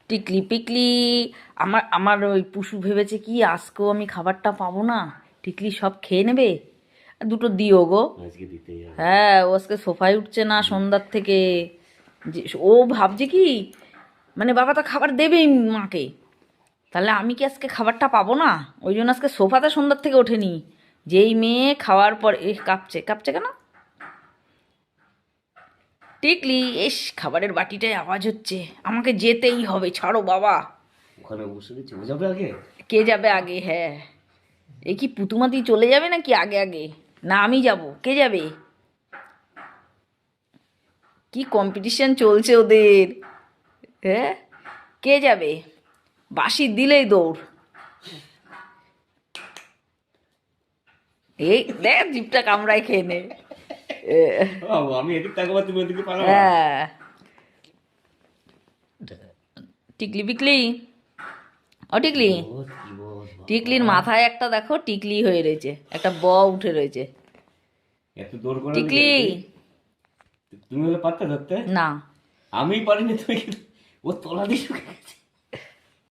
টিকলি পিকলি। আমার আমার ওই পুষু ভেবেছে কি আজকেও আমি খাবারটা পাবো না, টিকলি সব খেয়ে নেবে। আর দুটো দিও গো। আজকে দিতেই হবে। হ্যাঁ, ও আজকে সোফায় উঠছে না সন্ধ্যার থেকে। যে ও ভাবছে কি, মানে বাবা তো খাবার দেবেই মাকে, তাহলে আমি কি আজকে খাবারটা পাবো না? ওই জন্য আজকে সোফাতে সন্ধ্যার থেকে ওঠেনি। যেই মেয়ে খাওয়ার পর কাঁপছে কাঁপছে কেন? টিকলি, এস খাবারের বাটিটায় আওয়াজ হচ্ছে, আমাকে যেতেই হবে, ছাড়ো বাবা। ওখানে বসে চলে যাবে আগে। কে যাবে আগে? হ্যাঁ, এ কি পুতুমাতি চলে যাবে নাকি আগে আগে? না আমি যাব, কে যাবে? কি কম্পিটিশন চলছে ওদের! হ্যাঁ, কে যাবে? বাঁশি দিলেই দৌড়। এই দেখ জিভটা কামড়ায় খেয়ে নে। এ, আমি এদিক তাকাবো, তুমি ওদিকে পালাবা। হ্যাঁ। টিকলি পিকলি, ও টিকলি, কি বল টিকলির বাবা। মাথায় একটা দেখো টিকলি হয়ে রয়েছে, একটা ব উঠে রয়েছে। এত দৌড় করে টিকলি, তুমি হলে পারতে ধরতে। না। আমি পারিনি, তুমি ও তলা দিয়ে শুকে গেছে।